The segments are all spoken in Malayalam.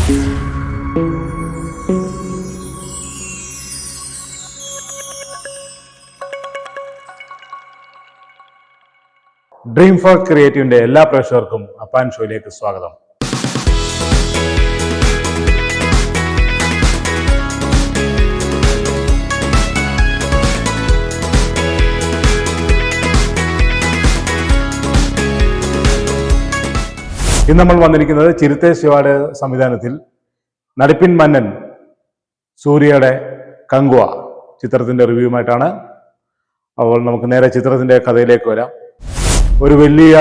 ഡ്രീം ഫോർ ക്രിയേറ്റീവിന്റെ എല്ലാ പ്രേക്ഷകർക്കും അപ്പാൻ ഷോയിലേക്ക് സ്വാഗതം. ഇന്ന് നമ്മൾ വന്നിരിക്കുന്നത് ചിരുത്തെ ശിവയുടെ സംവിധാനത്തിൽ നടിപ്പിൻ മന്നൻ സൂര്യയുടെ കങ്കുവ ചിത്രത്തിന്റെ റിവ്യൂമായിട്ടാണ്. അപ്പോൾ നമുക്ക് നേരെ ചിത്രത്തിന്റെ കഥയിലേക്ക് വരാം. ഒരു വലിയ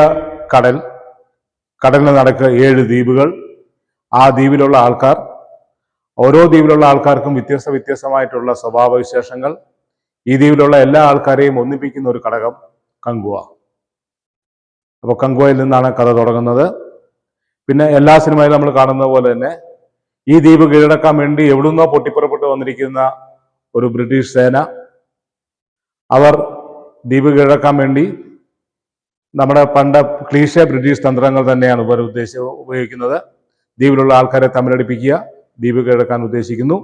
കടലിന് നടുക്ക് 7 ദ്വീപുകൾ. ആ ദ്വീപിലുള്ള ആൾക്കാർ, ഓരോ ദ്വീപിലുള്ള ആൾക്കാർക്കും വ്യത്യസ്തമായിട്ടുള്ള സ്വഭാവവിശേഷങ്ങൾ. ഈ ദ്വീപിലുള്ള എല്ലാ ആൾക്കാരെയും ഒന്നിപ്പിക്കുന്ന ഒരു ഘടകം കങ്കുവ. അപ്പോൾ കങ്കുവയിൽ നിന്നാണ് കഥ തുടങ്ങുന്നത്. പിന്നെ എല്ലാ സിനിമയിലും നമ്മൾ കാണുന്നത് പോലെ തന്നെ ഈ ദ്വീപ് കീഴടക്കാൻ വേണ്ടി എവിടുന്നോ പൊട്ടിപ്പുറപ്പെട്ട് വന്നിരിക്കുന്ന ഒരു ബ്രിട്ടീഷ് സേന, അവർ ദ്വീപ് കീഴടക്കാൻ വേണ്ടി നമ്മുടെ പണ്ട് ക്ലീഷേ ബ്രിട്ടീഷ് തന്ത്രങ്ങൾ തന്നെയാണ് ഇവർ ഉപയോഗിക്കുന്നത്. ദ്വീപിലുള്ള ആൾക്കാരെ തമ്മിലടിപ്പിക്കുക, ദ്വീപ് കീഴടക്കാൻ ഉദ്ദേശിക്കുന്നു.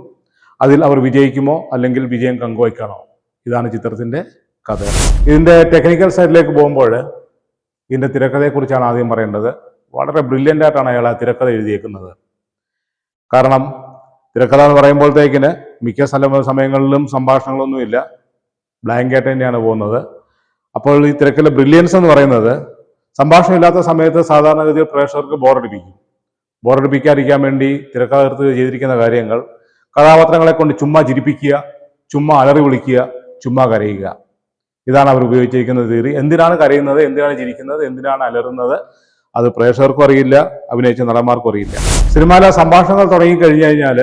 അതിൽ അവർ വിജയിക്കുമോ അല്ലെങ്കിൽ വിജയം കങ്കുവയ്ക്കാണോ? ഇതാണ് ചിത്രത്തിന്റെ കഥ. ഇതിന്റെ ടെക്നിക്കൽ സൈഡിലേക്ക് പോകുമ്പോൾ ഇതിന്റെ തിരക്കഥയെക്കുറിച്ചാണ് ആദ്യം പറയേണ്ടത്. വളരെ ബ്രില്യൻ്റ് ആയിട്ടാണ് അയാൾ ആ തിരക്കഥ എഴുതിയേക്കുന്നത്. കാരണം തിരക്കഥ എന്ന് പറയുമ്പോഴത്തേക്കിന് മിക്ക സമയങ്ങളിലും സംഭാഷണങ്ങളൊന്നുമില്ല, ബ്ലാങ്ക് ആയിട്ട് തന്നെയാണ് പോകുന്നത്. അപ്പോൾ ഈ തിരക്കിലെ ബ്രില്യൻസ് എന്ന് പറയുന്നത്, സംഭാഷണം സമയത്ത് സാധാരണഗതിയിൽ പ്രേക്ഷകർക്ക് ബോറടിപ്പിക്കാതിരിക്കാൻ വേണ്ടി തിരക്കഥകൃത്ത് ചെയ്തിരിക്കുന്ന കാര്യങ്ങൾ, കഥാപാത്രങ്ങളെ കൊണ്ട് ചുമ്മാ ചിരിപ്പിക്കുക, ചുമ്മാ അലറി വിളിക്കുക, ചുമ്മാ കരയുക. ഇതാണ് അവർ ഉപയോഗിച്ചിരിക്കുന്ന തിയറി. എന്തിനാണ് കരയുന്നത്, എന്തിനാണ് ചിരിക്കുന്നത്, എന്തിനാണ് അലറുന്നത്, അത് പ്രേക്ഷകർക്കും അറിയില്ല, അഭിനയിച്ച നടന്മാർക്കും അറിയില്ല. സിനിമയിലെ സംഭാഷണങ്ങൾ തുടങ്ങിക്കഴിഞ്ഞു കഴിഞ്ഞാൽ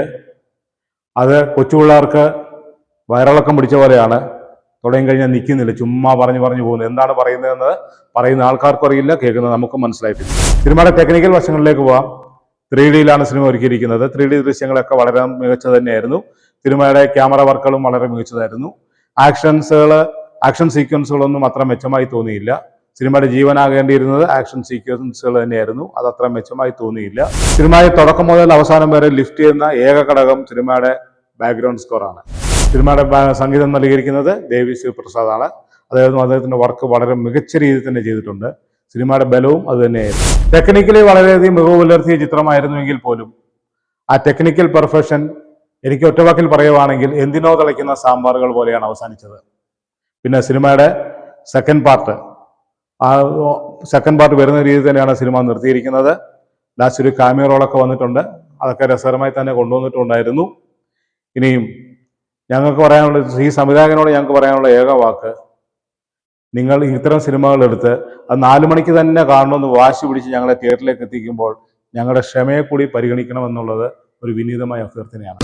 അത് കൊച്ചുപിള്ളേർക്ക് വയറിളക്കം പിടിച്ച പോലെയാണ്. തുടങ്ങിക്കഴിഞ്ഞാൽ നിൽക്കുന്നില്ല, ചുമ്മാ പറഞ്ഞു പോകുന്നു. എന്താണ് പറയുന്നതെന്ന് പറയുന്ന ആൾക്കാർക്കും അറിയില്ല, കേൾക്കുന്നത് നമുക്കും മനസ്സിലായിട്ടില്ല. സിനിമയുടെ ടെക്നിക്കൽ വശങ്ങളിലേക്ക് പോവാം. 3Dയിലാണ് സിനിമ ഒരുക്കിയിരിക്കുന്നത്. 3D ദൃശ്യങ്ങളൊക്കെ വളരെ മികച്ചത് തന്നെയായിരുന്നു. സിനിമയുടെ ക്യാമറ വർക്കുകളും വളരെ മികച്ചതായിരുന്നു. ആക്ഷൻ സീക്വൻസുകളൊന്നും അത്ര മെച്ചമായി തോന്നിയില്ല. സിനിമയുടെ ജീവനാകേണ്ടിയിരുന്നത് ആക്ഷൻ സീക്വൻസുകൾ തന്നെയായിരുന്നു. അത് അത്ര മെച്ചമായി തോന്നിയില്ല. സിനിമയുടെ തുടക്കം മുതൽ അവസാനം വരെ ലിഫ്റ്റ് ചെയ്യുന്ന ഏക ഘടകം സിനിമയുടെ ബാക്ക്ഗ്രൗണ്ട് സ്കോറാണ്. സിനിമയുടെ സംഗീതം നൽകിയിരിക്കുന്നത് ദേവിശ്രീ പ്രസാദാണ്. അദ്ദേഹത്തിന്റെ വർക്ക് വളരെ മികച്ച രീതിയിൽ തന്നെ ചെയ്തിട്ടുണ്ട്. സിനിമയുടെ ബലവും അത് തന്നെയായിരുന്നു. ടെക്നിക്കലി വളരെയധികം മികവ് പുലർത്തിയ ചിത്രമായിരുന്നുവെങ്കിൽ പോലും ആ ടെക്നിക്കൽ പെർഫെക്ഷൻ എനിക്ക് ഒറ്റവാക്കിൽ പറയുവാണെങ്കിൽ എന്തിനോ തിളയ്ക്കുന്ന സാമ്പാറുകൾ പോലെയാണ് അവസാനിച്ചത്. പിന്നെ സിനിമയുടെ സെക്കൻഡ് പാർട്ട് വരുന്ന രീതിയിൽ തന്നെയാണ് സിനിമ നിർത്തിയിരിക്കുന്നത്. ലാസ്റ്റ് ഒരു കാമിയോ റോളൊക്കെ വന്നിട്ടുണ്ട്. അതൊക്കെ രസകരമായി തന്നെ കൊണ്ടുവന്നിട്ടുണ്ടായിരുന്നു. ഇനിയും ഞങ്ങൾക്ക് പറയാനുള്ള, ഈ സംവിധായകനോട് ഞങ്ങൾക്ക് പറയാനുള്ള ഏക വാക്ക്, നിങ്ങൾ ഇത്തരം സിനിമകൾ എടുത്ത് അത് 4 മണിക്ക് തന്നെ കാണണമെന്ന് വാശി പിടിച്ച് ഞങ്ങളെ തിയേറ്ററിലേക്ക് എത്തിക്കുമ്പോൾ ഞങ്ങളുടെ ക്ഷമയെ കൂടി പരിഗണിക്കണമെന്നുള്ളത് ഒരു വിനീതമായ അഭ്യർത്ഥനയാണ്.